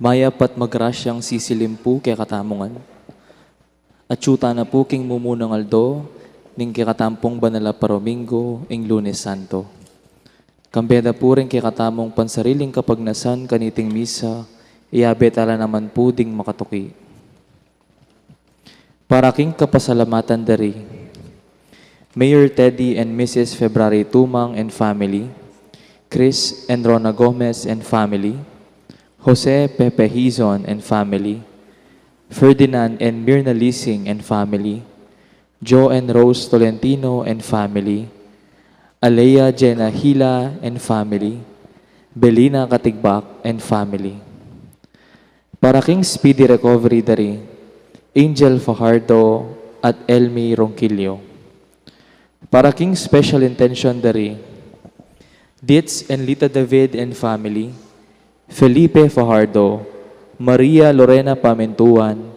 Mayapat magrasyang sisilimpu kay katamongan. At syuta na po king mumunang aldo, ning kikatampong banala paromingo, ing Lunes Santo. Kambeda po rin kikatamong pansariling kapagnasan kaniting misa, iabet ala naman po ding makatuki. Para king kapasalamatan dari, Mayor Teddy and Mrs. February Tumang and family, Chris and Rona Gomez and family, Jose Pepe Hizon and family, Ferdinand and Mirna Lising and family, Joe and Rose Tolentino and family, Alea Jenna Hila and family, Belina Katigbak and family. Para king speedy recovery dari, Angel Fajardo at Elmi Ronquillo. Para king special intention dari, Ditz and Lita David and family, Felipe Fajardo, Maria Lorena Pamentuan,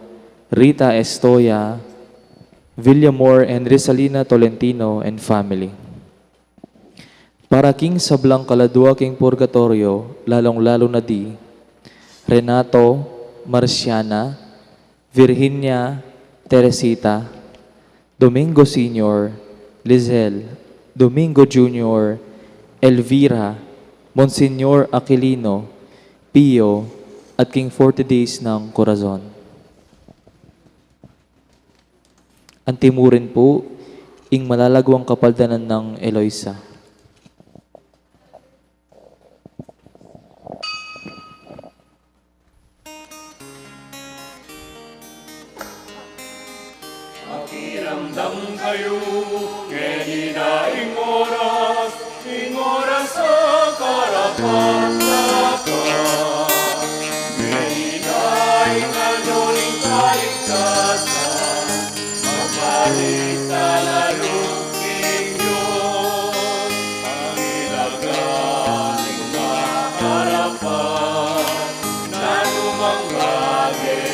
Rita Estoya, Villamor and Rizalina Tolentino and family. Para king sablang kaladwa king purgatorio, lalong-lalo na di, Renato, Marciana, Virginia, Teresita, Domingo Sr., Lizelle, Domingo Jr., Elvira, Monsignor Aquilino, Pio, at king 40 days ng Corazon. Antimurin po, ing malalagwang kapaldanan ng Eloisa. Makiramdam kayo, ngenidaing oras sa karapat dapat. Ngenidaing anuling kaligtasan, magbalik talalong Diyos. Ang ilaganing maharapan, na lumanggagi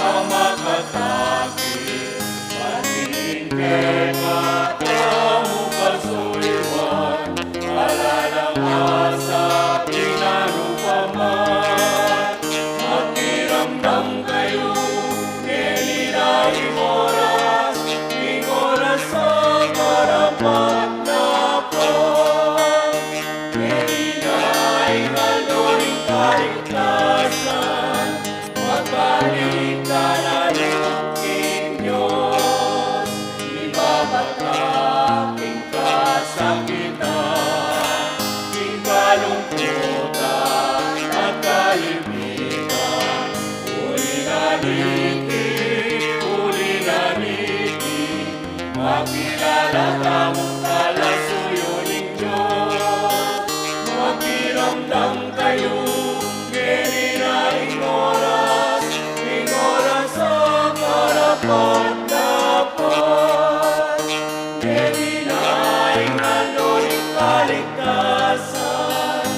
ang makatakit, patingin kaya kamu kasuliwan, alalang asa pinarupaman. Makiramdam kayo, ngenidaing oras sa karapat dapat. Ngenidaing anuling kaligtasan, magbalik talalong Diyos. Ibabatak king kasakitan, king kalungkutan at kaimitan. Uli na niti, makilala kamong kalasuyuning Diyos. Makiramdam kayo, ngenidaing oras sa karapat dapat. Ngenidaing anuling kaligtasan,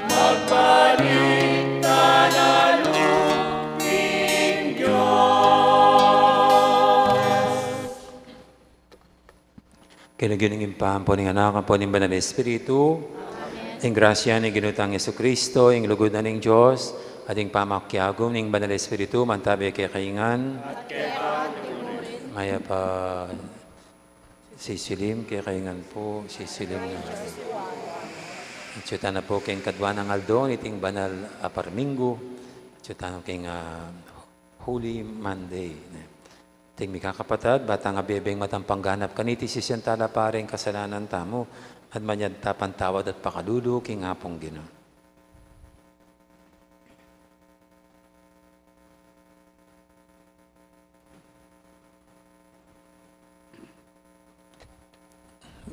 magbalik talalong Diyos. Kinaginingin pa po ng anak po ng Banal na Espiritu, ang grasya ni Ginutang Jesucristo, ang lugod na ng Diyos, at ang pamakyagom ng Banal na Espiritu, mantabi kay kaingan, maya pa sisilim kay kaingan po, sisilim na. Itsuta na po kayong kadwa ng Aldo, iting Banal Aparmingo, itsuta na kayong Holy Monday. Ting mikakapatad, bata nga bebeng matampangganap kaniti si siyentala paring kasalanan tamo, at manyad tapantawad at pakalulu king apong Ginoo.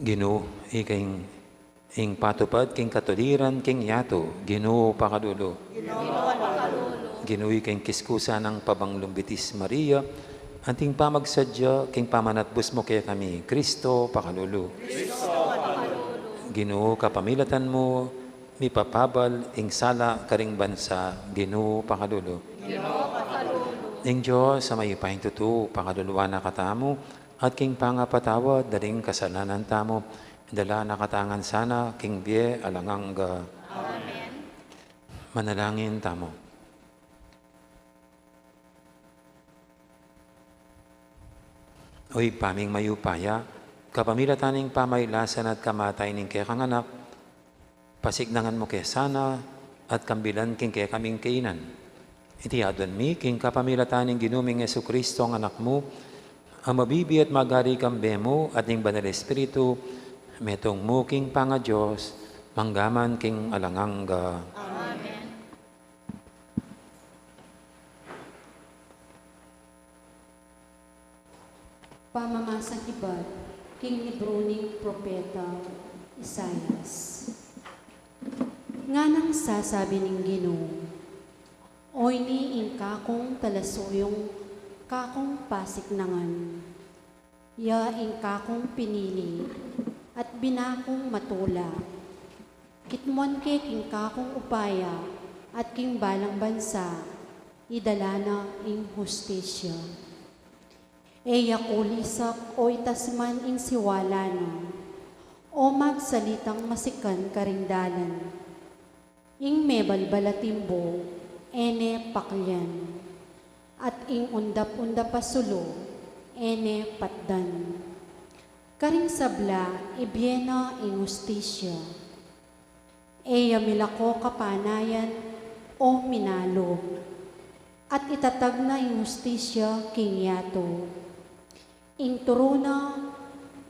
Ginoo, ing patupad king katuliran king yato, Ginoo pakalulu. Ginoo king kiskusa ng pabanglumbitis Maria, anting pamagsadya, king pamanatbus mo kaya kami, Kristo pakalulu. Ginoo kapamilatan mo, mi papabal, ing sala karing bansa, Ginoo pakalulu. Ing Diyos sa may pahintutu, pakaluluwa na katamo, at king pangapatawad, daling kasalanan tamo, dala nakatangan sana, king bie alangang Amen. Manalangin tamo. Oy paming mayupaya, kapamilataning pamaylasan at kamatay ning kaya kang anak, pasignangan mo kaya sana at kambilan king kaya kaming kainan. Iti adon mi, king kapamilataning ginuming Yesu Kristo ang anak mo, ang mabibi at magari kambe mo at ning banal espiritu, metong mo king panga Diyos, manggaman king alangangga. Pamamasa kibat, king libro ning propeta Isayas. Nga nang sasabi ning Ginoo, oy ni ing kakong talasuyong kakong pasiknangan, ya ing kakong pinili at binakong matula, kitmon ke king kakong upaya at king balang bansa, idala na ing hustisya. Eya kulisak o itasman ing siwala na, o magsalitang masikan karindalan. Ing mebalbalatimbo, ene paklyan, at ing undap-undap pasulo, ene patdan. Karing sabla, ibyena ing hustisya. Eya milako kapanayan, o minalo, at itatag na ing hustisya king yato. Ing turuna,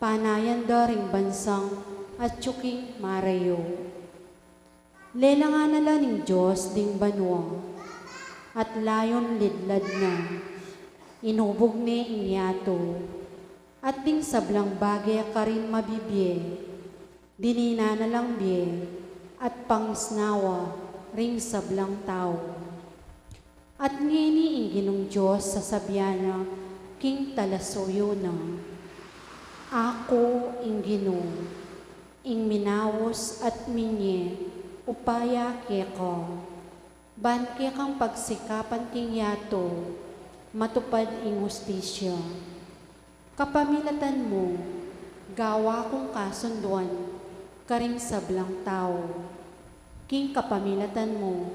panayan daring bansang at tsuking marayo. Lelangan nala ning Diyos ding banwa, at layon lidlad na, inubog ni ing yato, at ding sablang bagay karin mabibye, dinina na lang biye, at pangisnawa ring sablang tao. At ngini ing ginong Diyos sa sabyana, king talasuyo na, ako ing Ginoo, ing minawos at minye, upaya keko, ban ke kang pagsikapan king yato, matupad ing hustisya. Kapamilatan mo, gawa kong kasunduan, karing sablang tao, king kapamilatan mo,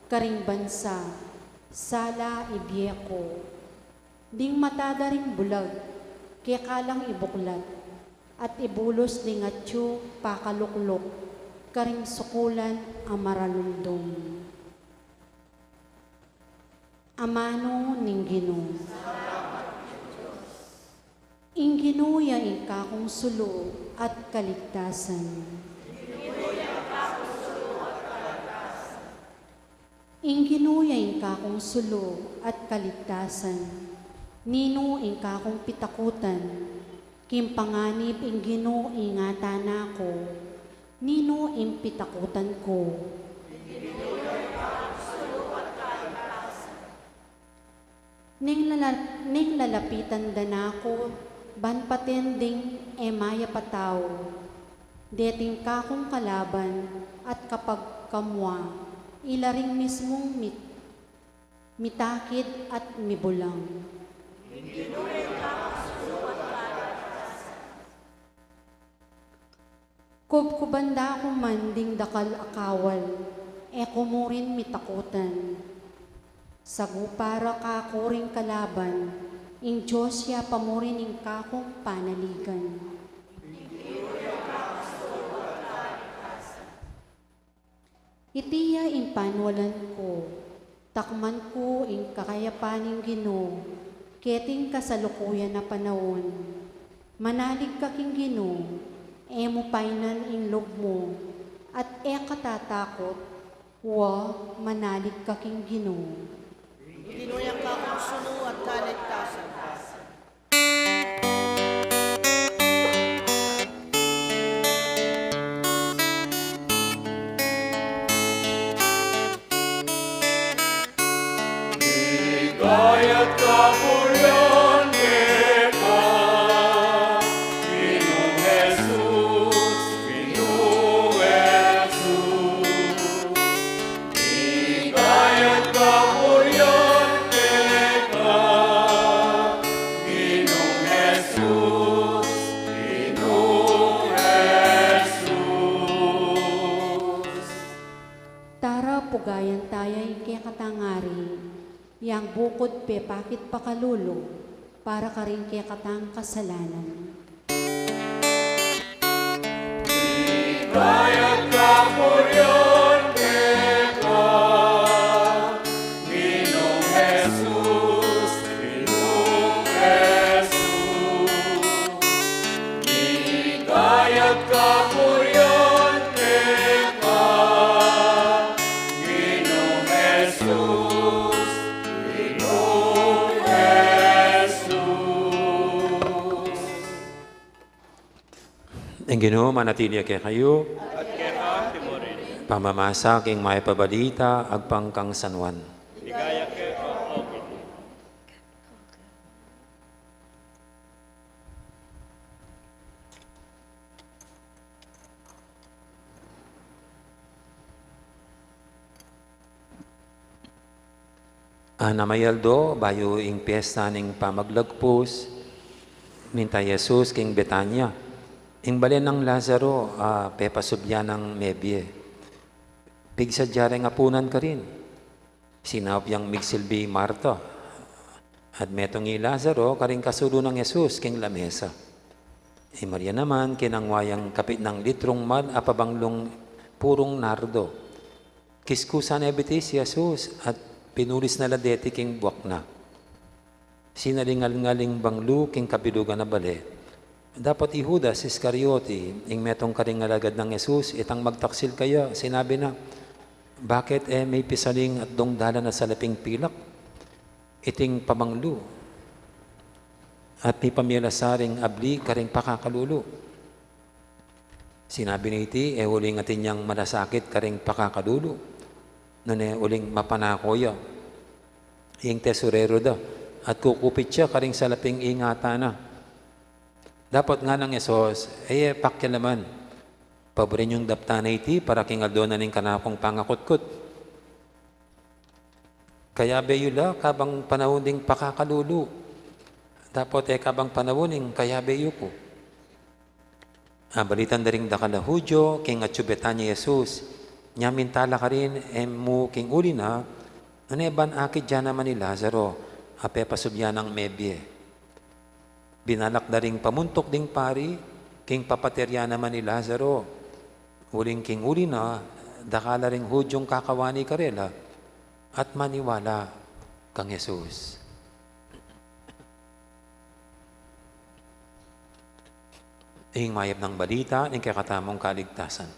karing bansa, sala ibiyeko, ding matadaring bulag, kaya kalang ibuklat, at ibulos ding atyo pakaluklok, karing sukulan ang maralundong. Amano ning Ginoo. Ing Ginoo ya ing kakong sulo at kaligtasan. Ing Ginoo ya ing kakong sulo at kaligtasan. Nino ing kakong pitakutan, kim panganib ing Ginoo ingatan ako, nino ing pitakutan ko. Ning lalapitan danako, ban patending emaya pataw, deting kakong kalaban at kapag kamwa, ilaring mismong mitakid at mibulang. Kubkubanda ako manding dakal akawal, e kumurin mitakutan. Sagu para kakuring kalaban, ing Diyos ya pamurin ing kakong panaligan. Itiya ing panwalan ko, takman ko ing kakayapaning Ginoo, keting kasalukuyan na panahon. Manalig ka king Ginoo, e mo painan ing loob mo, at e katatakot, wa manalig ka king Ginoo. Ginuyang kakong suno at kaligtasan. Kaya't kapurian kita, Ginoong Jesus, Ginoong Jesus. Kaya't kapurian kita, Ginoong Jesus, Ginoong Jesus. Tara pugayan tayay kaya katangari, yang bukod pe pakit pakalulo, para ka rin kaya katang kasalanan. Kayat kapurian kita, Ginoong Jesus, Ginoong Jesus. Kayat kapurian kita, Ginoong Jesus, Ginoong Jesus. Ang Ginoo manatili kay kayo. Pamamasa king may pabalita agpangkang sanwan. Namayaldo, bayo ing piyesta ning pamaglagpos, minta Jesus king Betanya. Ing balen ng Lazaro, pepasubyan ng mebye. Pigsadya rin apunan ka rin. Sinap yang migsilbi Marta. At metong Lazaro, karing kasulo ng Jesus king lamesa. Maria naman, kinangwayang kapit ng litrong mad, apabanglong purong nardo. Kiskusan ebitis Jesus at pinulis na ladeti king buwak na. Sinalingal-ngaling banglu king kabilugan na bale. Dapat Judas Iscariote, ing metong karingalagad ng Jesus, itang magtaksil kaya, sinabi na, bakit may pisaling at dongdala na sa laping pilak? Iting pamanglu. At may pamilasaring abli karing pakakalulo. Sinabi ni iti, uling atin niyang malasakit karing pakakalulo. Noon uling mapanakoya. Ing tesorero da. At kukupit siya karing sa laping ingata na. Dapat nga ng Yesus, pakya naman. Paborin yung dapta na iti para kingaldo na ning kanakong pangakutkot. Kaya beyula, kabang panahon ding pakakalulo. Dapat kabang panahon ding kaya beyo ko. Balitan na rin dakala Hudyo, king atsubetan ni Jesus. Nyamintala ka rin, mu king uli na, naneban akit dyan naman ni Lazaro, apepasubyan ng mebye. Binalak na ring pamuntok ding pari, king papaterya naman ni Lazaro. Uling king uli na, dakala ring Hudyong kakawani karela, at maniwala kang Jesus. Ing mayab ng balita, ing kakatamong kaligtasan.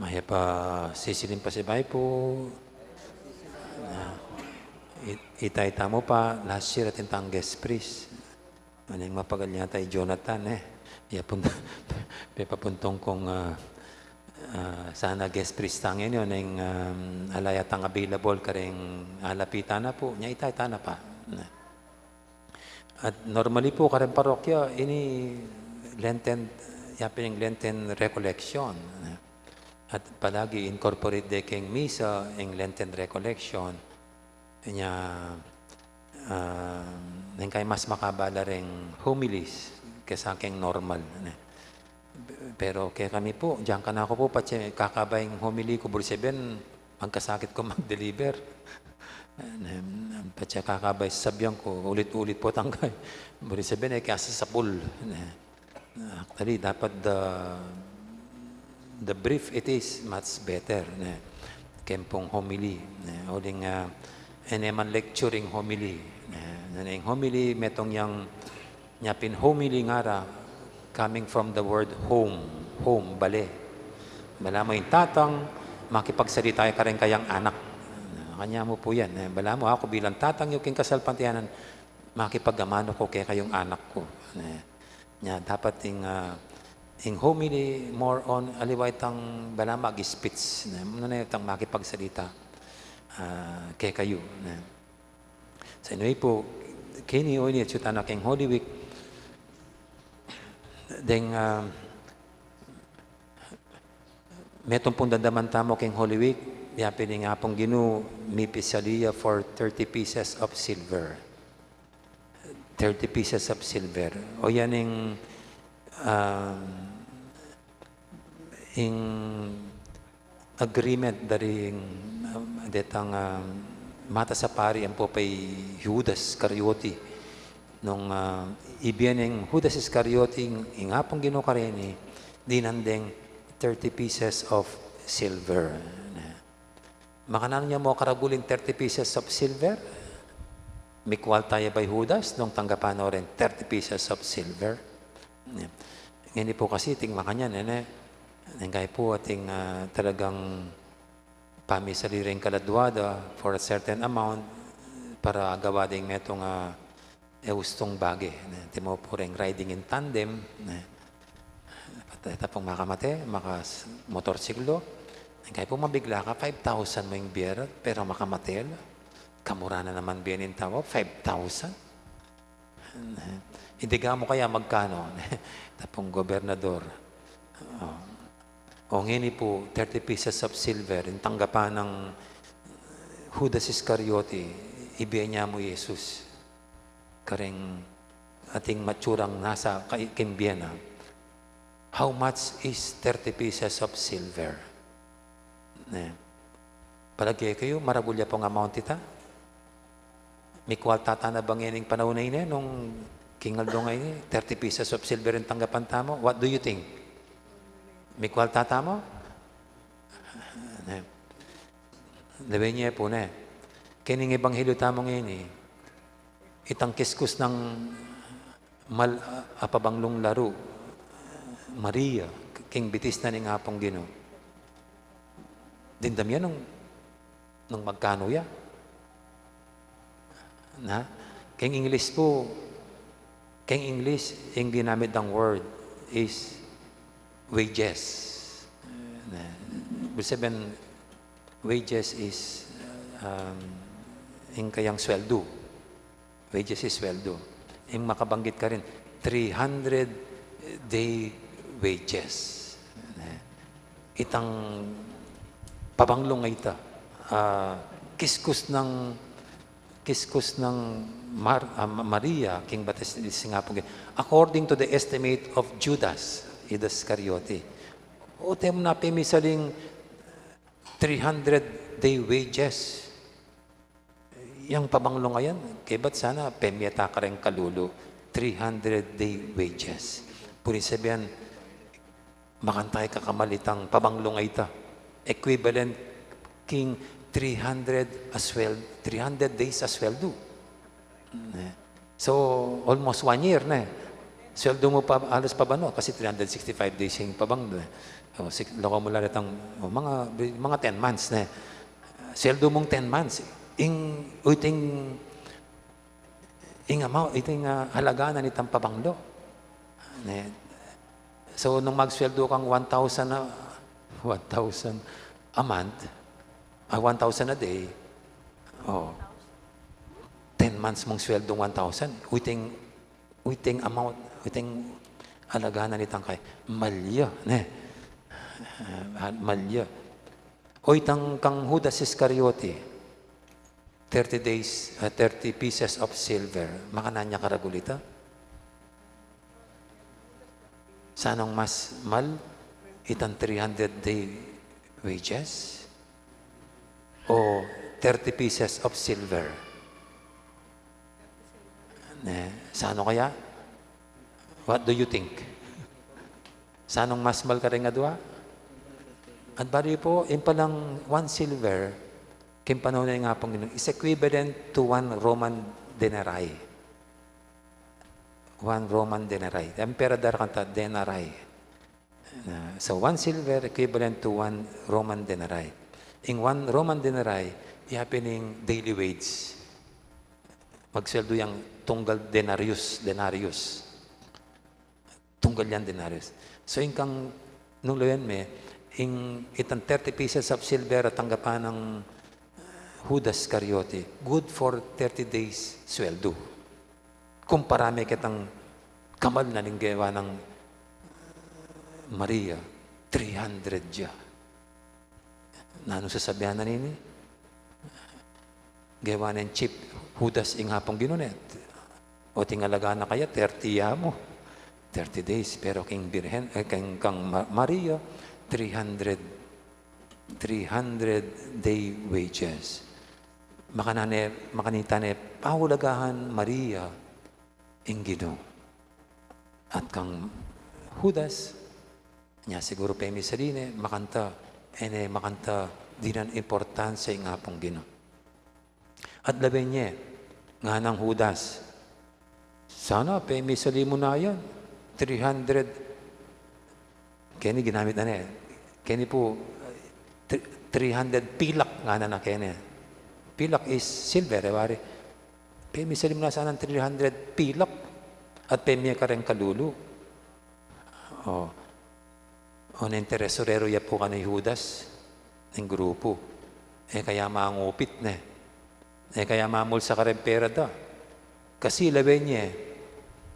Maya pa sisilin pa si Bay po. Itay mo pa, last year at intang guest priest. Anong mapagal niya tayo Jonathan papuntong kong sana guest priest tangin yun, yung alayatang available ka rin alapitan na po. Niya itay na pa. At normally po ka rin parokya, ini Lenten, yapin yung Lenten recollection. At palagi incorporate de king misa in Lenten recollection. Kanya nang kay mas makabala ring homilies kaysa king normal. Pero kaya kami po, diyan ka na ako po, pati kakabayang homily ko, buriseben, magkasakit ko mag-deliver. Pati kakabay sabihan ko, ulit-ulit po tanggay. Buriseben kaya sa pool. Actually, dapat the brief it is much better. Kempong homily. Uling eneman lecturing homily. Nanayang homily, metong yang nyapin homily ngara, coming from the word home. Home, bale. Bala mo yung tatang, makipagsalita ka rin kayang anak. Kanya mo po yan. Bala mo ako bilang tatang yung kasalpantiyanan, makipaggamano ko kaya kayong anak ko. Dapat yung homily, more on aliwaitang bala mag-spits. Nanayang makipagsalita kaya kayo. Sa inyo po, kini o ini at na king Holy Week, deng metong pong dandaman tamo king Holy Week, Yapin nga pong Ginoo, mi pisalia for 30 pieces of silver. 30 pieces of silver. O yan yung agreement daring detang mata sa pari ang po pay Judas Iscariote nung ibiyan ng Judas Iscariote yung nga pong Ginoo karini dinandeng 30 pieces of silver. Makanan niya mo karagulin 30 pieces of silver. Mikwal tayo by Judas nung tanggapan o rin 30 pieces of silver. Ngayon po kasi ting makanyan, nanggay po ating talagang pamisali rin kaladwada for a certain amount para gawa ding metong eustong bagay. Timo po rin riding in tandem. Ito pong makamate, motorsiklo. Nanggay po mabigla ka, 5,000 mo yung biyera, pero makamatel. Kamura na naman binin tao, 5,000. Indiga mo kaya magkano? Tapong gobernador. O ngini po, 30 pieces of silver, yung tanggapan ng Judas Iscariote, ibiyan niya mo Jesus. Karing ating matsurang nasa kimbiyan. How much is 30 pieces of silver? Palagi kayo, maragulya pong amount ita. May kwaltata na bang yan yung panahon na yun nung King Aldo ngayon 30 pieces of silver yung tanggapan tamo? What do you think? May kwaltata mo? Labi niya po na. Kining ebanghelyo tamo ngayon itang kiskus ng apabanglong laro, Maria, king bitis na ni nga pong Ginoo. Dindam yan nung magkano ya. King English po, King English, yung ginamit ng word is wages. Ibig sabihin, wages is yung kayang sweldo. Wages is sweldo. Yung makabanggit ka rin, 300 day wages. Itang pabanglong ay ita. Kiskus ng Maria, King Batistis nga po. According to the estimate of Judas Iscariote. O tem na pimisaling 300 day wages. Yang pabanglong ngayon, kaya ba't sana pemyata ka rin kalulo, 300 day wages. Puri sabihan, makantay kakamalitang pabanglong ay ita. Equivalent king 300 as well, 300 days as sweldo. So, almost 1 year na. Sweldo mo pa, alas pa ba no? Kasi 365 days yung pabang. Loko mo lang itang mga 10 months na. Sweldo mong 10 months. Iting halaga na nitang pabanglo. So, nung magsweldo kang 1,000 a month, 1,000 a day, 10 months mong sweldo 1,000, uiting amount, uiting halaga na nitang kay malya, malya. O itang kang Judas Iscariote, 30 days, 30 pieces of silver, makananya karagulita? Sanong mas mal, itang 300 day wages? O 30 pieces of silver? Sano kaya? What do you think? Sanong mas mal ka rin nga dua? At bari po, yung palang 1 silver, kim panahon na nga pong is equivalent to 1 Roman denarii. 1 Roman denarii. Emperador kanta denarii. So 1 silver equivalent to 1 Roman denarii. In 1 Roman denarii, happening daily wage. Magsweldo yung tunggal denarius. Tunggal yan denarius. So yung kang, nung loyan itang 30 pieces of silver at tanggapan ng Judas Iscariote, good for 30 days sweldo. Kung parami kitang kamal na ninggawa ng Maria, 300 dya. Nano sasabihan na nini? Gawa ng chip, Judas ing hapong ginunet. O tingalaga na kaya, 30 ya mo. 30 days. Pero king Birhen, kang Maria, 300 day wages. Makanita ne, pahulagahan Maria ing Ginoo. At kang Judas, niya siguro pa yung sarili, makanta dinan importansya ing hapong Ginoo. At labi niya, nga ng Judas, sana pa yung mo na yan, 300, kaya ginamit na niya, kaya po, 300 pilak nga na kaya. Pilak is silver, wari. Pemi mo na sana 300 pilak at pemi ka rin kalulu. O na teresorero ya po ka ni Judas ng grupo. Kaya mangupit na. Kaya mamul sa karen pera da. Kasi labi niya,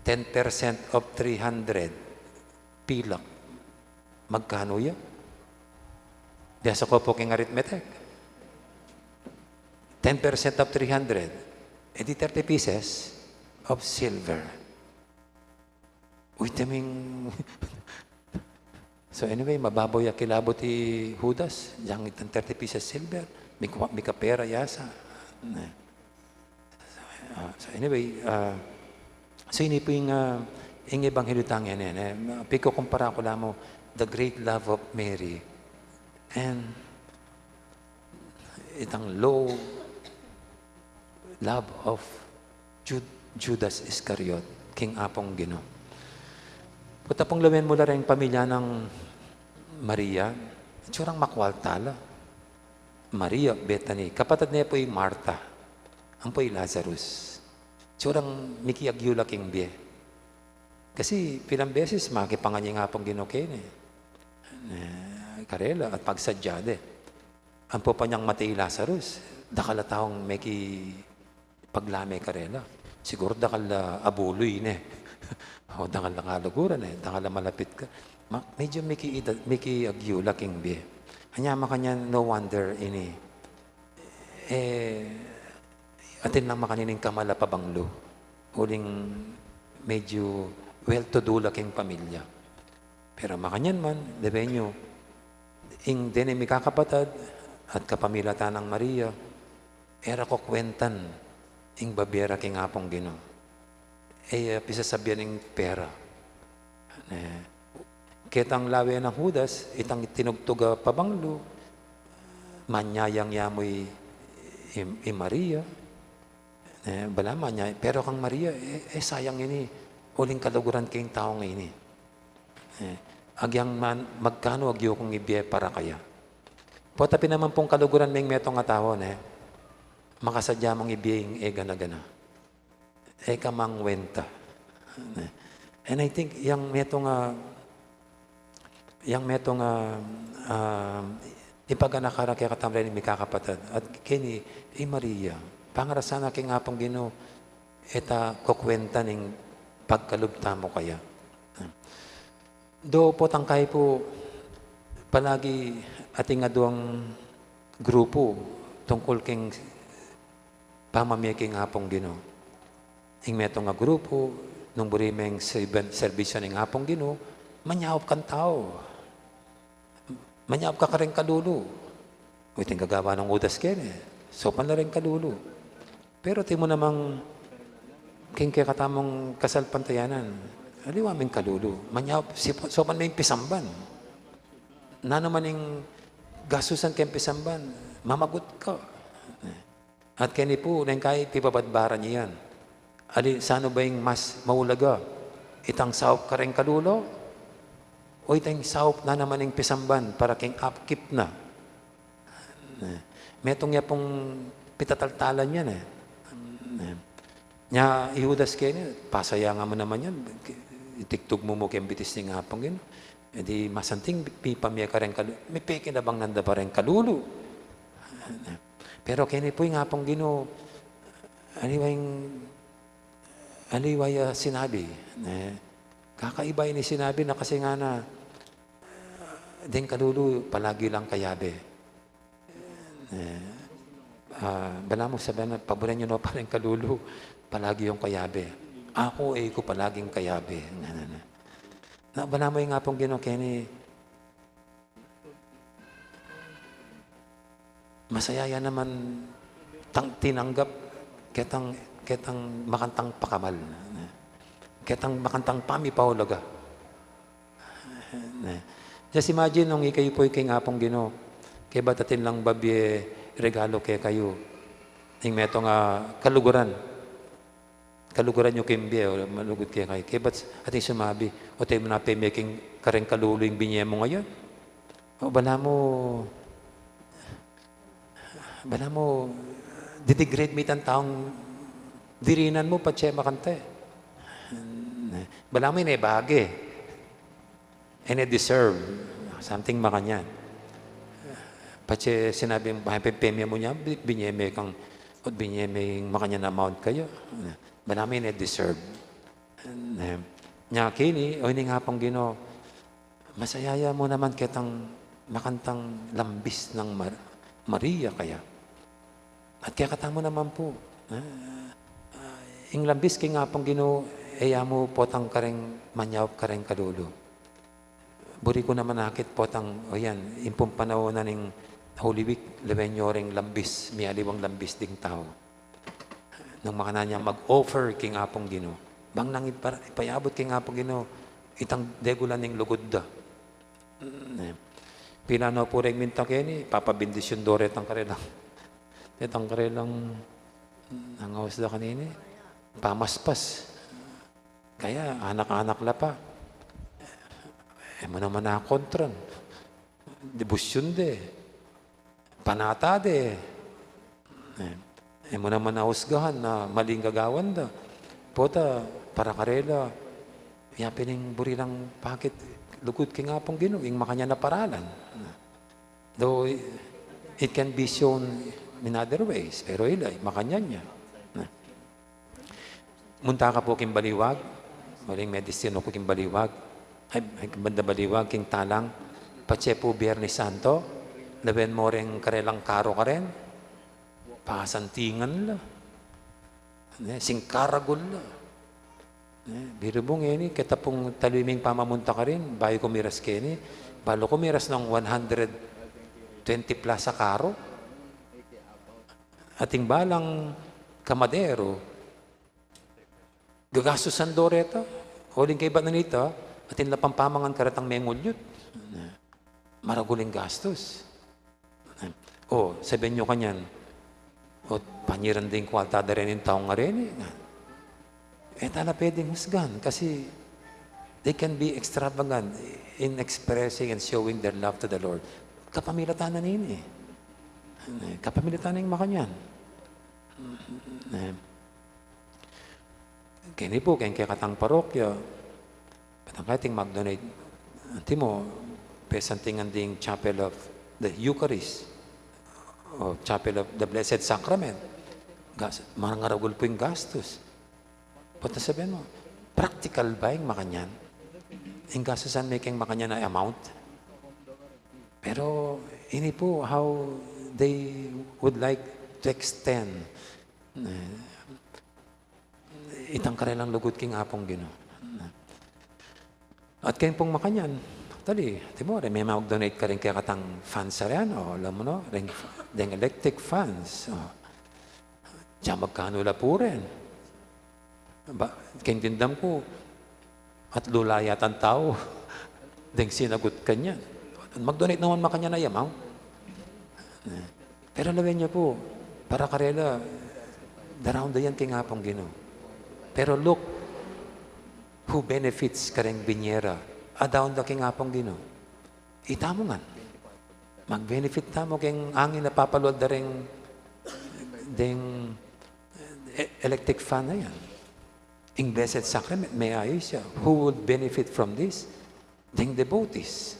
10% of 300 pilak. Magkano yan? Diya sa ko po king arithmetic. 10% of 300, edi 30 pieces of silver. Uy, taming... So anyway, mababaw ya kilabot ti Judas. Yang itang 30 pieces silver. May kapera yasa. So anyway, so ini po yung ebanghelyo tangyan yan. Piko kumpara ko lang mo, the great love of Mary and itang low love of Judas Iscariot, King Apong Ginoo. Puta pong lawin mo rin pamilya ng Maria, tsurang makwaltala. Maria, Bethany, kapatid niya po yung Martha, ang po yung Lazarus. Tsurang mikiagyula king biye. Kasi pilang beses, makipanganyi nga pong Ginoo kayo karela at pagsadyade. Ang po pa niyang matay Lazarus, dakala taong may paglame karela. Siguro dakala abuloy o dakala kalaguran dakala malapit ka. Medyo miki agyula king biye. Kanya makanya no wonder ini. Atin lang makanining kamala pabanglo. Uling medyo well-to-do laking pamilya. Pero makanyan man, debe nyo, ing dinimi kakapatad at kapamilata ng Maria, era ko kwentan ing babera king apong Ginoo. Pisasabihan ing pera. Kitang lawe ng Judas, itang tinugtuga pabanglo, manyayang yamoy Maria. Balaman niya, pero kang Maria, sayang ini, uling kaluguran kayong taong ini. Agyang man, magkano agyo kong ibiye para kaya. Potapin naman pong kaluguran may metong atawon, makasadya mong ibiyeng gana-gana. Kamang wenta. And I think, yang metong ipaganakara kaya katamlay ni Mikakapatad. At kini, Maria, pangarasana king apong Ginoo, eta kukwenta ning pagkalubta mo kaya. Do po tangkay po palagi ating aduang grupo tungkol king pamamaya king apong Ginoo. Ing metong nga grupo, nung burimeng serbisyo ning apong Ginoo, manyawap kan tao. Manyawap ka rin kalulo. Uy, ting gagawa ng udas kene. So, na rin kalulo. Pero timo namang king kaya katamong kasal pantayanan, aliwa ming kalulo. Manyawap, so man may pisamban. Na naman yung gasusan kayong pisamban, mamagot ka. At kani po, nang kaya pipabadbaran niyan. Sano ba yung mas maulaga? Itang sawp ka rin kalulo? O itang sawp na naman yung pisamban para king upkeep na? Metong niya pong pitataltalan yan Nya Judas kayo, pasaya nga mo naman yan. Itigtog mo kayong bitis ni nga pong yun. E di masanting pipamya ka rin kalulo. May peke na bang nanda pa rin kalulo? Pero kaya po yung nga pong Ginoo, aliway sinabi. Kakaiba ni sinabi na kasi nga na din kalulo palagi lang kayabe. Bala mo sabihin na, paboran nyo na pa rin kalulu, palagi yung kayabe. Ako ko palaging kayabe. Bala mo yung nga pong Ginoo, Kenny, masaya yan naman tinanggap ketang makantang pakamal. Ketang makantang pamipahulaga. Just imagine nung ikayo po kay nga pong Ginoo, kay batatin lang babye regalo kay kayo. Yung meto nga kaluguran. Kaluguran yung kimbi, o malugod kay kayo. Kaya ba't ating sumabi, o tayo mo na making kareng kalulo yung binye mo ngayon? O bala mo, didegrade mo itang taong dirinan mo, patse makante. Bala mo yun bagay. And I deserve something makanyan. Patse sinabi mo, pemya mo niya, binyeme kang, o binyeme yung makanyan na amount kayo. Bala mo yun deserve. Nya kini, o hindi nga pong Ginoo, masayaya mo naman kitang makantang lambis ng Maria kaya. At kaya katamo naman po, yung lambis kay nga pong Ginoo, mo potang kareng manyaw kareng kalulo. Buri ko naman nakit potang, o yan, impong panahon na ning Holy Week, lewenyoreng lambis, may aliwang lambis ding tao. Nung makana niya mag-offer king apong Ginoo. Bang nang ipayabot king apong Ginoo, itang degulan ning lugod da. Pinano po rin minta kini, papabindisyon dore tang karelang. Itang karelang nangawas da kanini, pamaspas. Kaya anak-anak la pa. Mo naman na kontran. Debusyon de. Panata de. Mo naman na husgahan na maling gagawan da. Pota, para karela, yapining burilang pakit lugod king apong Ginoo, ing makanya na paralan. Though it can be shown in other ways, pero ilay, makanya niya. Munta ka po king baliwag, maling medisino ko king baliwag, ay banda baliwag king talang, patse po Biyernes Santo, laben mo rin karelang karo ka rin, pasantingan la, singkaragol la. Birubong ini, kita pong taluiming pamamunta ka rin, bayo kumiras kini, balo kumiras ng 120 plus sa karo. Ating balang kamadero, gagastos ang doreta, huling kay bananita, atin na pampamangan karatang mengulyot. Maraguling gastos. O, sabihin nyo kanyan, o, panyiran din kwaltada rin yung taong nga rin. Tala pwedeng husgan kasi they can be extravagant in expressing and showing their love to the Lord. Kapamilatan na nini. Kapamilatan na yung makanyan. Kini po, kaya katang parokya, patang kating mag-donate, anti mo, pesantingan ding Chapel of the Eucharist, o Chapel of the Blessed Sacrament. Marangaragul po yung gastos. Pata sabihin mo, practical ba yung makanyan? Yung gastusan making makanyan na amount? Pero, ini po how they would like to extend itang karelang lugod king apong Ginoo. At kayong pong makanyan, tali, timo, may mag-donate ka rin kaya katang funds sa rin, o alam mo no, ring electric funds. Diyan magkano la po rin. Kayong tindam ko, at lulayat ang tao, ding sinagot ka niyan. Mag-donate naman makanya na yamaw. Pero lawin niya po, para karela, daround yan king apong Ginoo. Pero look, who benefits kareng binyera, down the king apong Ginoo. Itamo nga. Mag-benefit tamo keng angin na papalod na rin ding electric fan na yan. In Blessed Sacrament, may ayos siya. Who would benefit from this? Ding devotees.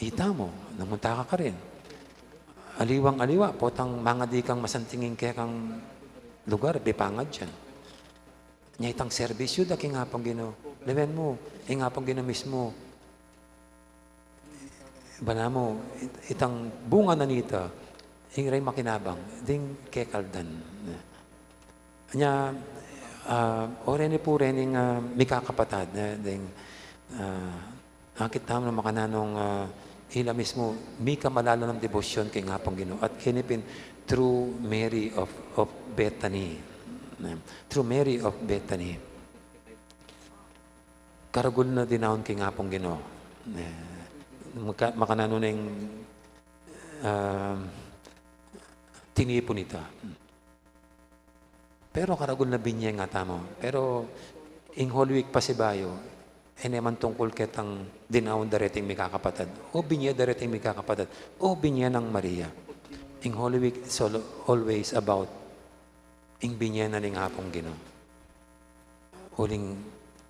Itamo, namunta ka rin. Aliwang-aliwa, potang mga di kang masantingin kaya kang lugar, bipangad dyan. Nya itang servisyo da king apong Ginoo. Lewen mo, ing apong Ginoo mismo. Bana mo, itang bunga na nita, ingray makinabang, ding kekaldan. Anya, oreni po rin yung mikakapatad, ding akit tamo na makananong ila mismo, mika malalo ng debosyon kay nga pong Ginoo. At kinipin, through Mary of Bethany. Through Mary of Bethany. Karagul na dinahon kay nga pong Ginoo. Makanano na yung tinipon ita. Pero karagul na binya nga tamo. Pero ing Holy Week pa si Bayo, naman tungkol ketang dinawon dareting may kakapatad. O binya dareting may kakapatad. O binya ng Maria. Ing Holy Week is always about ing binya na ning hapong Ginoo. Uling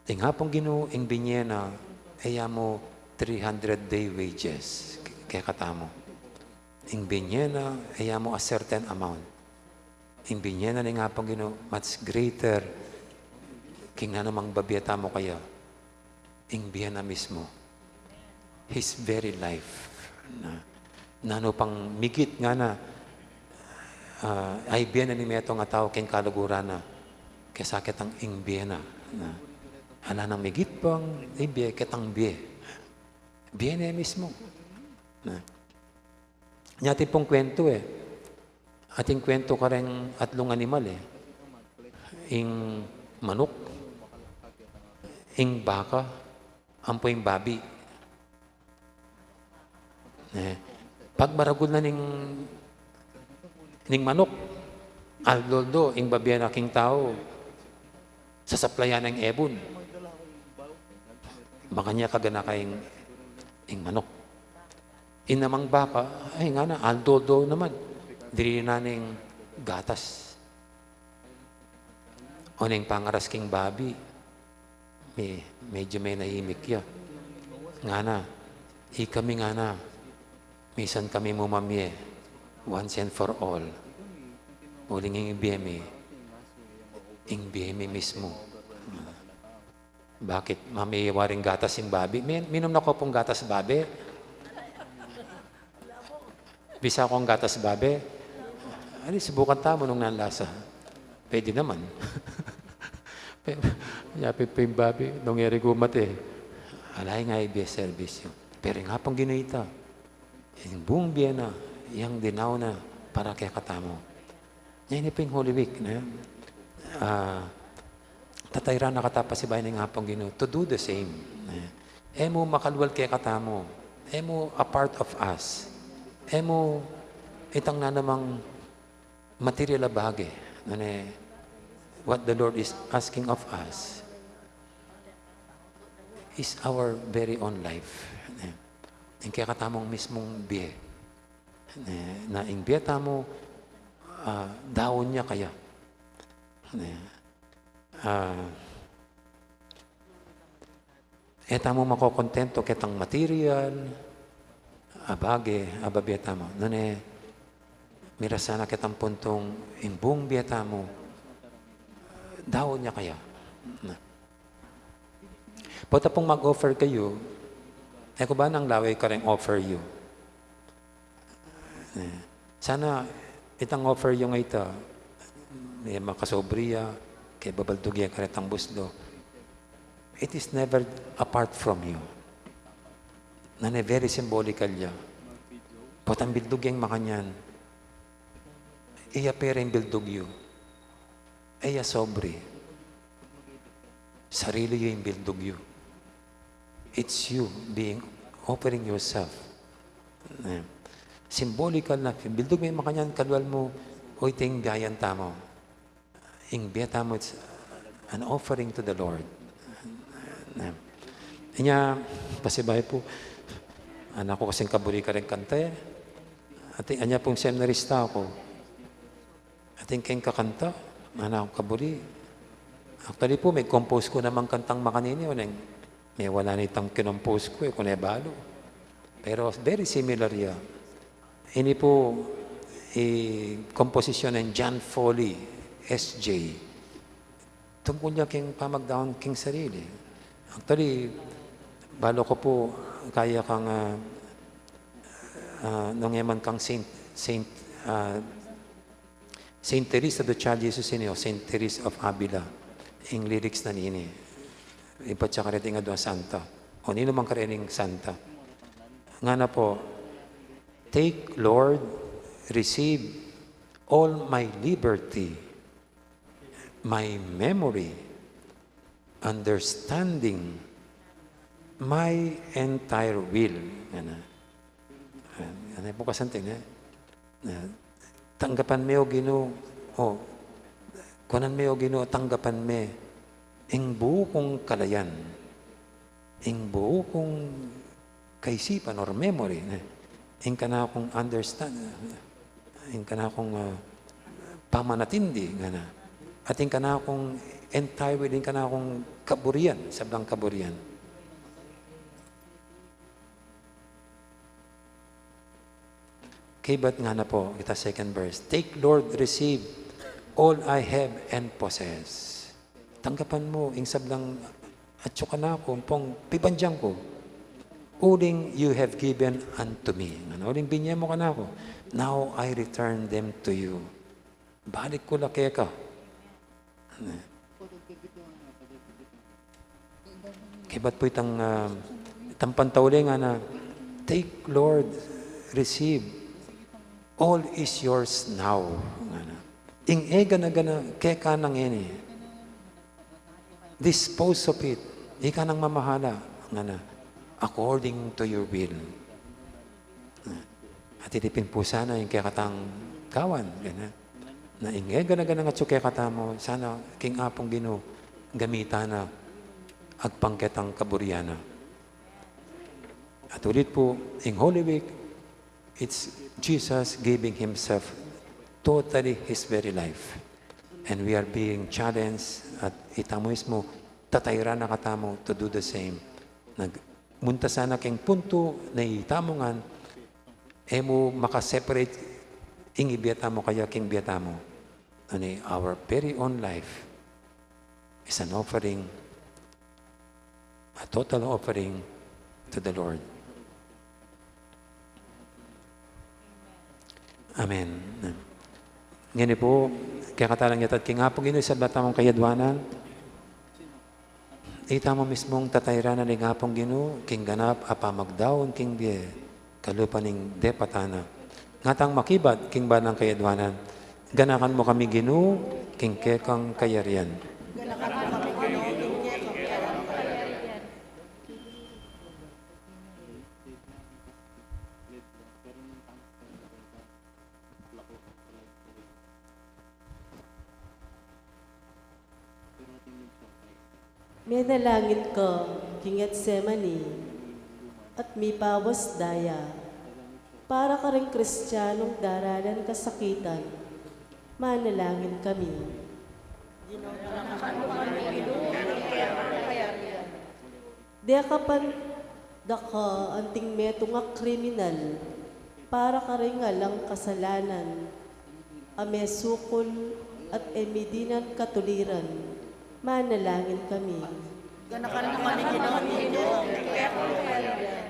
ing hapong Ginoo, ing binya na aya mo 300-day wages kaya katamo. Ing binya na aya mo a certain amount. Ing binya na ning hapong Ginoo, much greater king na namang babiyata mo kaya. Ing biya na mismo. His very life. Nano pang migit nga na ay biya na ni meto nga tao king kaluguran na kaya sakit ang ing biya na. Ala nang migit pang ay biya kitang biya. Biya na mismo. Nyati pong kwento ating kwento ka rin atlong animal ing manok, ing baka, ampo yung babi. Pag maragul na ning manok, aldoldo, ing babiyan aking tao, sasaplayan ng ebon. Makanya kagana kayong ing manok. Inamang baka, ay nga na, aldoldo naman. Diri na ning gatas. O ning pangaras king babi, medyo may nahimik ya. Nga na, kami nga na, misan kami mumamye, once and for all. Uling ing biyeme mismo. Bakit? Mamiwaring gatas yung babi? Minom na ko pong gatas babi. Bisa akong gatas babi. Ano, subukan tamo nung nanlasa. Pwede naman. Yapit pa yung babi, nung erigumat alay nga ibiya service yun. Pero nga pang ginita, yung buong biya na, yung dinaw na, para kaya katamo. Yan pa yung Holy Week. Tatayra na katapa si bayan ng hapong Ginoo to do the same. Emo makalwal kaya katamo. Emo a part of us. Emo itang na namang material bagay. What the Lord is asking of us is our very own life. Yung kaya katamong mismong biye. Na yung biye tamo, daon niya kaya. Eta mo makokontento ketang material, ababieta mo. Nune, mirasana ketang puntong imbong bieta mo, daon niya kaya. Pota pong mag-offer kayo, ko ba nang laway ka rin offer you? Sana itang offer yung ita, may makasobriya, kay babaldugya ka rin ang busdo. It is never apart from you. Nane very symbolical ya. Potang bildug yung makanyan. Iya pera yung bildug you. Iya sobre. Sarili yung bildug you. It's you offering yourself. Symbolical na. Bildug yung makanyan, kalwal mo, o iting gayan tamo. Ing biyata mo, it's an offering to the Lord. Inya, pasibay po, anak ko kasing kaburi ka rin kanta At anya pong seminarista ako. Ating kayong kakanta, anak ko kaburi. Actually po, may compose ko namang kantang makanini. May wala nitang kinompose ko, kung balo. Pero very similar ya. Ini po, komposisyon ng John Foley, SJ. Tungkol niya king pamagdaon king sarili. Actually, balo ko po, kaya kang nung yaman kang Saint Saint Teresa do Child Jesus ini o Saint Teresa of Avila, ang lyrics na nini. Ipat siya karating nga doon santa. O nino mang karating santa. Nga na po, take, Lord, receive all my liberty, my memory, understanding, my entire will. Ano po kasanting na? Tanggapan me o Ginoo, o kunan me o Ginoo, tanggapan me ing buo kong kalayan, ing buo kong kaisipan or memory, ing kana akong understand, ing kana akong pamanatindi, at ing kana akong entire will, ing kana akong kaburian, sablang kaburian. Kibat nga na po, kita second verse. Take, Lord, receive all I have and possess. Tanggapan mo, ing sablang atyo ka na ako, pong pibandyang ko. Uling you have given unto me. Uling binya mo ka na ako. Now I return them to you. Balik ko laki ka. Kibat po itang pantawli nga na, take, Lord, receive. All is yours now. Ing ega na gana, keka nang ini. Dispose of it. Ika nang mamahala. According to your will. At itipin po sana yung kekatang kawan. Na ing ega na gana nga kekata mo, sana king apong Ginoo gamita na agpangketang kaburiana. At ulit po, ing Holy Week, it's Jesus giving Himself totally His very life. And we are being challenged at itamo ismo, tatayra na katamo to do the same. Nagmunta sana king punto na itamongan, mo makaseparate ing ibiyata mo kaya king biyata mo. Ani, our very own life is an offering, a total offering to the Lord. Amen. Ngayon po, kaya katalang yatat king hapong Ginoo sa batamong kayadwanan, ita mo mismong tatayranan ng hapong Ginoo, king ganap apamagdaon king biye, kalupaning depatana. Ngatang makibat king banang kayadwanan, ganakan mo kami Ginoo, king kekang kayarian. Ganakan mo kami Ginoo, king kekang kayarian. May nalangin ka, King Getsemani, at may pawas daya, para ka rin Kristiyanong daralan kasakitan, manalangin kami. Di ka pan daka anting meto nga kriminal, para ka rin nga lang kasalanan, amesukol at emidinan katuliran, manalangin kami. Ganakan mo kami Ginoo, king kekang kayarian.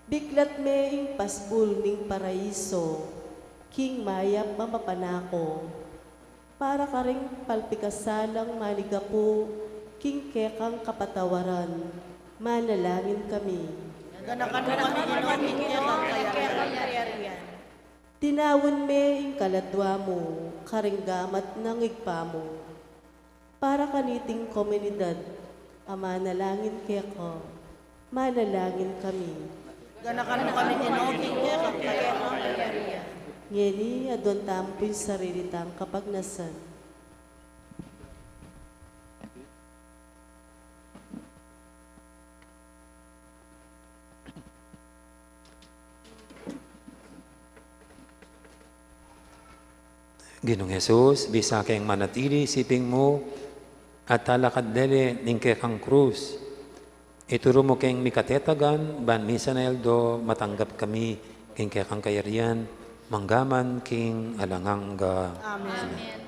Biglat meing pasbul ning paraiso, king mayap mamapanako, para ka ring palpikasalang manigapo, king kekang kapatawaran, manalangin kami. Ganakan mo kami Ginoo, king kekang kayarian. Tinawon meing kaladwa mo, karinggamat ng igpa mo, para kaniting komunidad, manalangin keko, manalangin kami. Ganakan mo kami Ginoo, king kekang kayarian. Ngeni adon tampoy sarili tang kapagnasan. Ginong Jesus, bisa kayong manatili, siping mo, at talakad dele ning kekang krus. Ituro mo kayong mikatetagan, ban misa na eldo, matanggap kami, king kekang kayarian, manggaman king alanganga. Amen.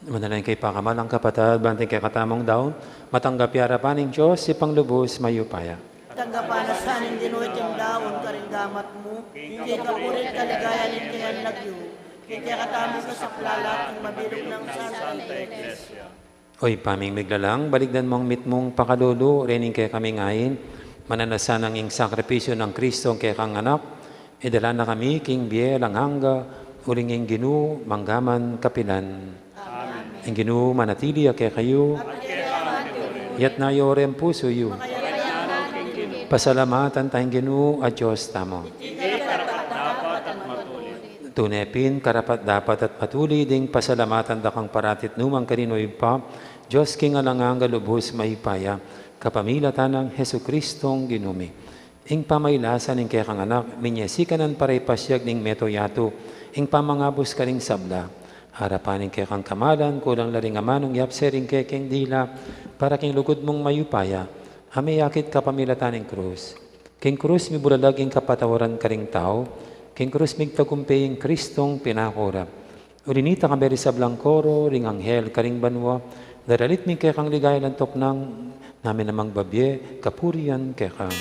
Manalangin kay pakamalang kapatid, banting kay katamong daon, matanggap yara paning Diyos, si panglubos mayupaya. Tanggapan na sa aning dinuit yung daon karing gamat mo. Hindi ka purit kaligayan ng kayan lagyo. Kaya katamo ka sa plalat ang mabilog ng Santa Iglesia. Oy, paming miglalang, baligdan mong mitmong pakalulu, rening kay kami ngayon, mananasan ang ing sakripisyo ng Kristo kay kang anak, idala na kami king biye lang hangga, uling ing ginu, manggaman kapilan. Ang ginu manatili kay kayo, yat na yorem puso yu. Pasalamatan tayong ginu at Diyos tamo. Tunepin, karapat dapat at patuloy ding pasalamatan dakang paratit numang kaninoy pa, Diyos king alangang galubos maipaya, kapamilatan ng Heso Kristong ginumi. Ing pamaylasan ng kaya kang anak, minyesikan ng parepasyag ning metoyato, ing pamangabos ka ring sabla, harapanin kaya kang kamalan, kulang laring amanong yapsering kaya king dila, para king lugod mong mayupaya, amayakit kapamilatan ng krus. King krus mi bulalaging kapatawaran ka ring tao, king krus migtagumpaying Kristong pinakurap. Ulinita ka beri sa blangkoro, ring anghel karing banwa, daralit mi kaya kang ligay ng toknang, namin namang babye, kapurian kaya kang.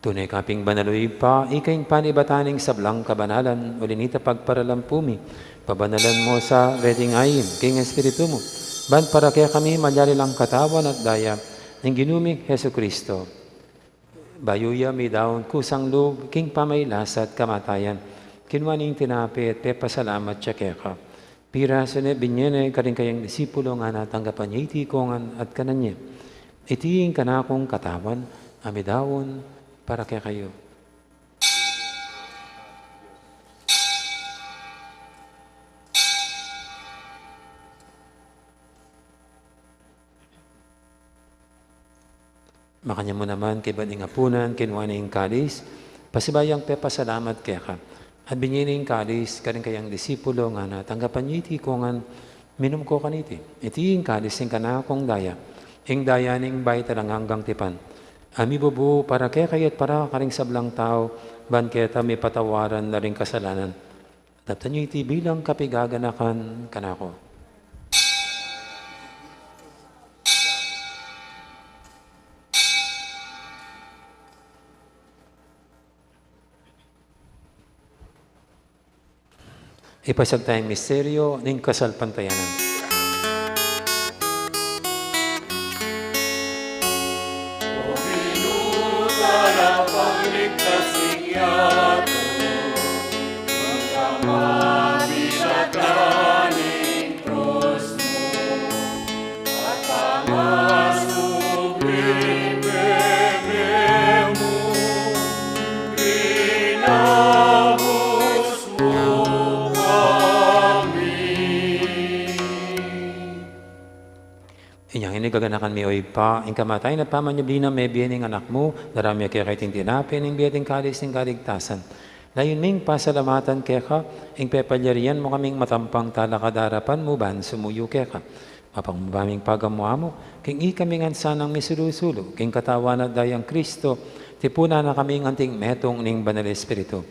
Tunay kaping banaloy pa, ikaing panibataning sablang kabanalan, ulinita pagparalampumi, pabanalan mo sa reding ayin, king Espiritu mo, ban para kaya kami malyari lang katawan at daya, ng ginuming Heso Kristo. Bayuya may daon kusang loob, king pamaylas at kamatayan, kinwaning tinapi at pepasalamat siya keka. Piraso ne binyene karing kayang disipulo nga natanggapan niya itikongan at kananya. Itiing kanakong katawan, amidawon, para kaya kayo. Makanya mo naman kay baning apunan, kinuha na yung kalis, pasibayang pepasalamat kaya ka. At binyining kalis, karing kayang disipulo nga natanggapan niya itikongan, minum ko kaniti. Itiing kalis, yung kanakong daya, ing daya ning bay talang hanggang tipan. Ami bubu para kaya kayat para karing sablang tao, ban kaya may patawaran na rin kasalanan. Daptan niyo iti bilang kapigaganakan kanako. Ipasag tayong misteryo ng kasalpantayanan. kaganakan mi oy pa, ing kamatay na pamanyablina may biyening anak mo, darami kaya kaiting tinapin, ing biyeting kalis ing kaligtasan. Layon ming pasalamatan kaya ka, ing pepalyarian mo kaming matampang talakadarapan mo ban, sumuyo kaya ka. Mapangmaming pagamuha mo, king ikaming ansanang misulusulo, king katawan at dayang Kristo, tipuna na kaming anting metong ning banal Espiritu.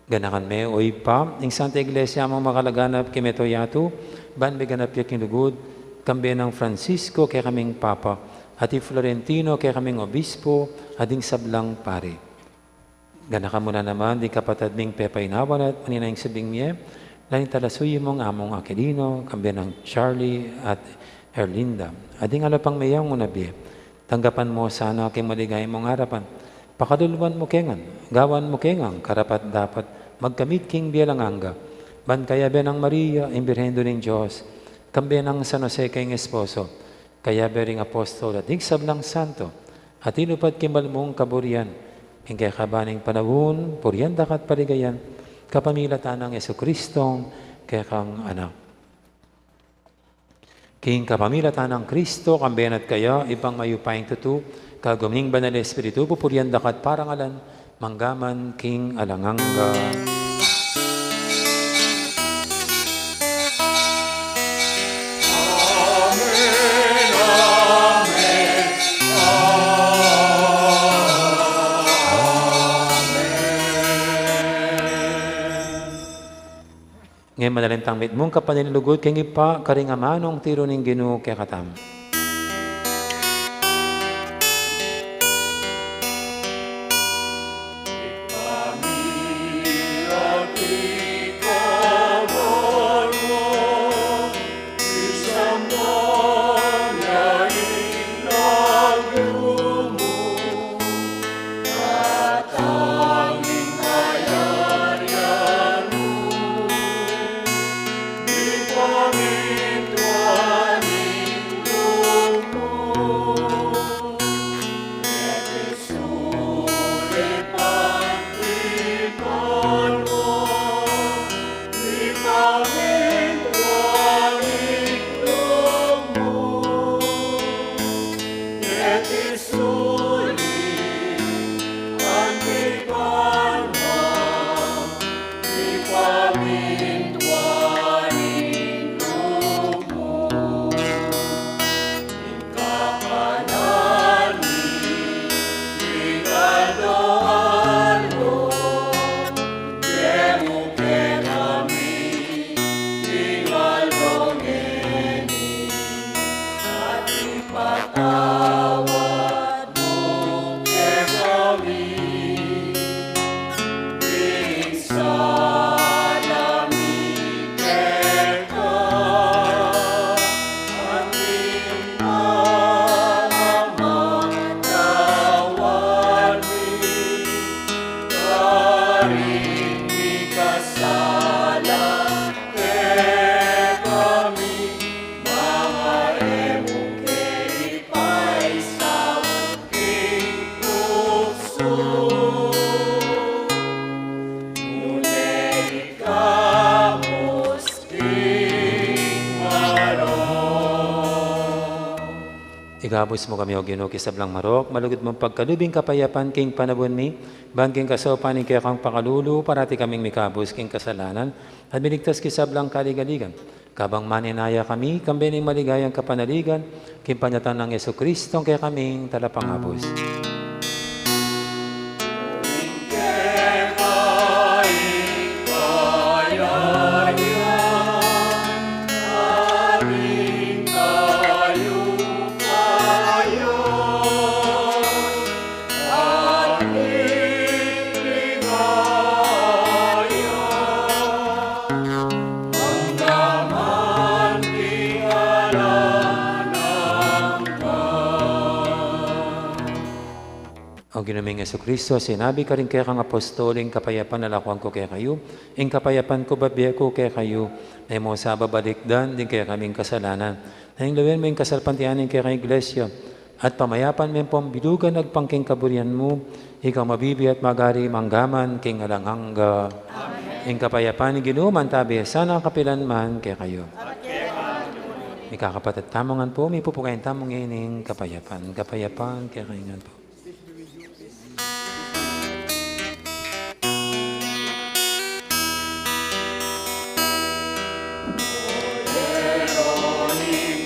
Ganakan me oy pa, ing Santa Iglesia mong makalaganap kimeto yato, ban biganap yaking lugod, kambi ng Francisco kaya kaming Papa, at Florentino kaya kaming Obispo, ading sablang pare. Ganakan mo na naman, di kapatad ming pepainawan at maninayang sabing miye, laing talasuyo mong among Aquilino, kambi ng Charlie at Erlinda. Ading alapang mayang mo nabi, tanggapan mo sana aking maligay mong harapan. Pakaduluan mo kengan, gawan mo kengang, karapat dapat, magkamit king bialanganga. Ban kaya benang Maria, imbirhendo ng Diyos, kambi ng San Jose kayong esposo, kaya bering apostol at sablang santo, at inupad kimbal mong kaburian, hingga kabaning panahon, puriyan dakat paligayan, kapamilatan ng Yesu-Kristong, kaya kang anak. King kapamilatan ng Kristo, kambiyan at kaya, ipang mayupayang tutu, kaguming banal Espiritu, pupuriyan dakat parangalan, manggaman, king alanganga. Ngayon madalintang mit mong kapaninilugod, kaya ipa karingamanong tiro ng Ginoo kaya katam. Igabos mo kami o Ginoo kisablang marok, malugod mong pagkalubing kapayapan king panabon mi, bangking kasopan ning kaya kang pakalulu, parati kaming mikabos king kasalanan, at binigtas kisablang kaligaligan. Kabang maninaya kami, kambi ning maligayang kapanaligan, king panyatan ng Yesu-Kristong kaya kaming talapangabos. O ginaming Yesu-Kristo, sinabi ka rin kaya kang apostoling kapayapan na lakuan ko kaya kayo, ing kapayapan ko babiya ko kaya kayo, na mo sa babalikdan din kaya kaming kasalanan, na yung lawin mo yung kasalpantianin kaya kang iglesia, at pamayapan mo yung pambilugan nagpangking kaburian mo, ikaw mabibi at magari manggaman king alanganga. Ing kapayapan ni Ginoo man tabi, sana kapilan man kaya kayo. Ikakapat at tamongan po, may pupukain tamong ining kapayapan. Kapayapan, kaya kaingan po.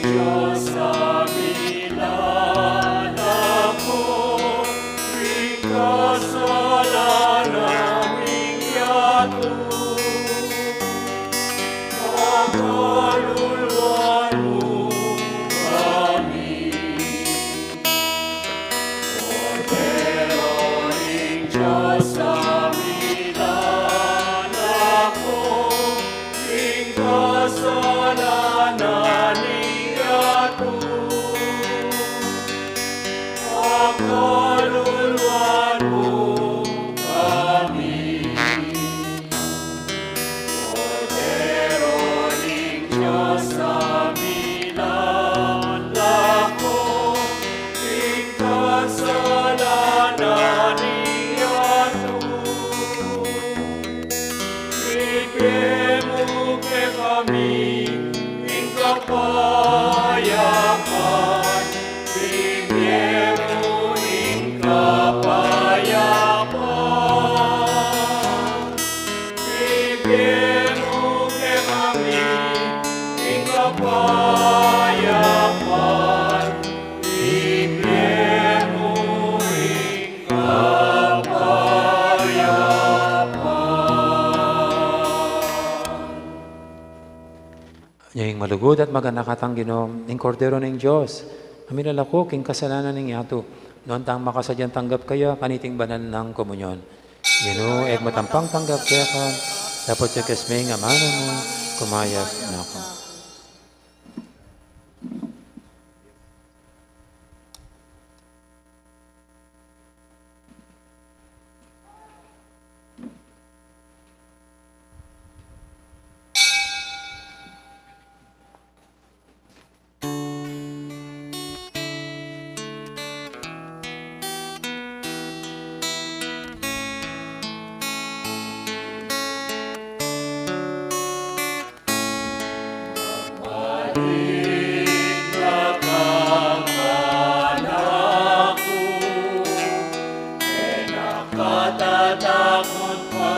Diyos sa milan ako, tuwing kasalanan aming yato. Makaluluan mo kami. Cordero ng Diyos sa milan ako, tuwing kasalanan aming yato. Makaluluan mo kami. Cordero ng Diyos sa milan ako, tuwing kasalanan iyato. Bigyan mo kay kami ng kapayapan. Bigyan mo ng kapayapan. Bigyan mo kay kami ng kapayapan. Bigyan mo ng kapayapan. Yung malugod at maganakatang Ginom, ng kordero ng Diyos. Amin lalako, king kasalanan ng yato. Noon tang makasadyan tanggap kaya, kaniting banal ng komunyon. Gino, matampang tanggap kaya ka, dapat sa kasming amano mo, kumayag na ako. Nakatatakot pa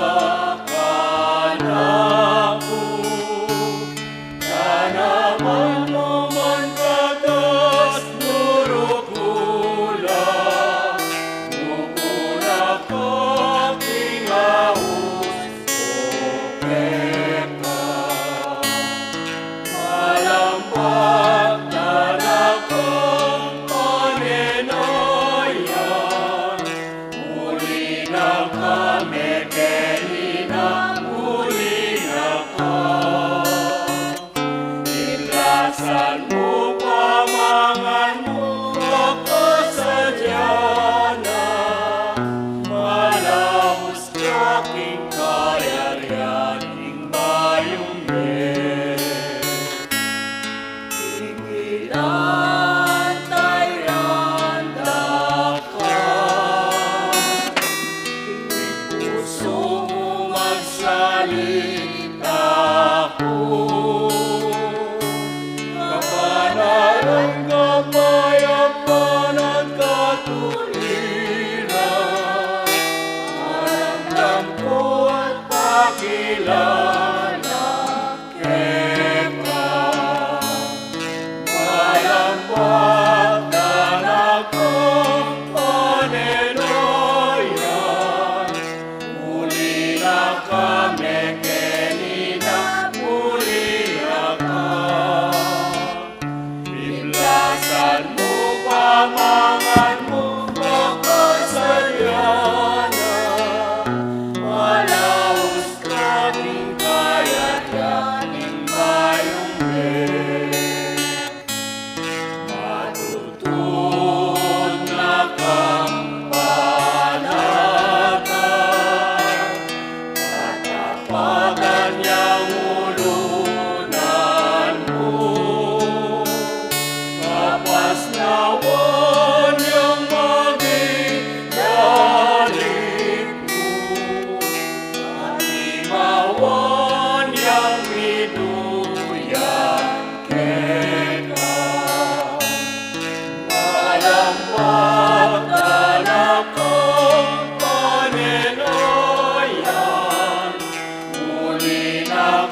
kanaku, tanaman mo man katas nurukula, mukula kaking ahos o peka, malampas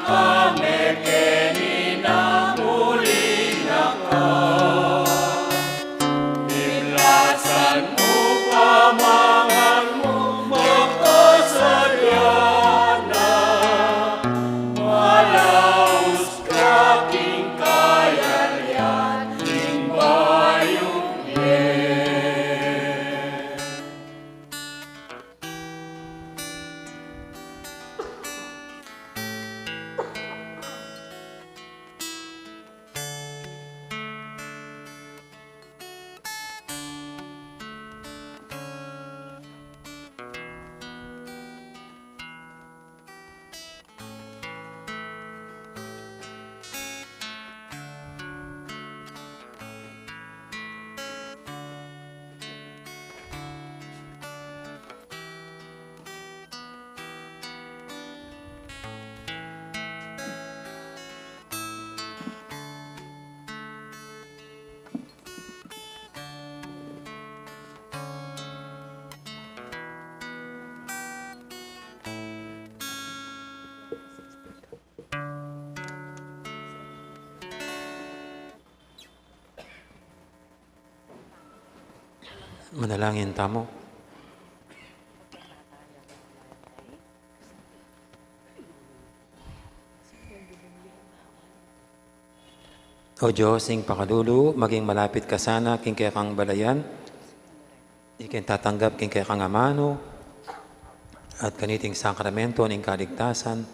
kami kinina muli na ka. Iblasan mo pamangan mo magkasadyana. Malaos ka king kayalyan, king bayong yen. Manalangin tamo. O Diyos, ing pakalulu, maging malapit ka sana, king kaya kang balayan, ikin tatanggap king kaya kang amano, at kaniting sakramento ning kaligtasan,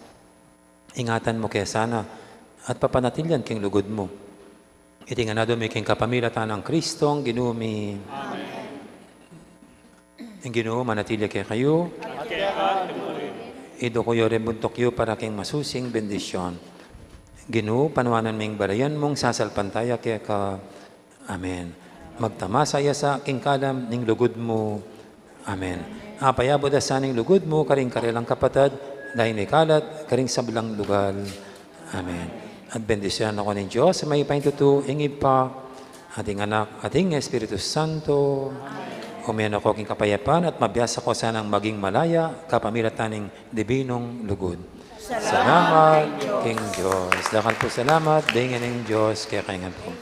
ingatan mo kaya sana, at papanatilyan king lugod mo. Iti nga na king kapamilatan ng Kristo, ang ginumi. Ang Ginoo, manatili kay kayo. Ido ko rin buntok yo para king masusing bendisyon. Ginoo, panuanan ming balayan mong sasalpantaya kaya ka. Amen. Magtamasaya sa king kalam ning lugod mo. Amen. Apayabo da sa ning lugod mo, karing karelang kapatad, dahil ni kalat, karing sablang lugal. Amen. At bendisyon ako ng Diyos, may paintutu, ingib pa, ating anak, ating Espiritu Santo. Humiyan ako king kapayapaan at mabiyasa ko sanang maging malaya, kapamilatan ng dibinong lugod. Salamat, King Diyos. Dakal po salamat, dingin ng Diyos, kaya kaingan po.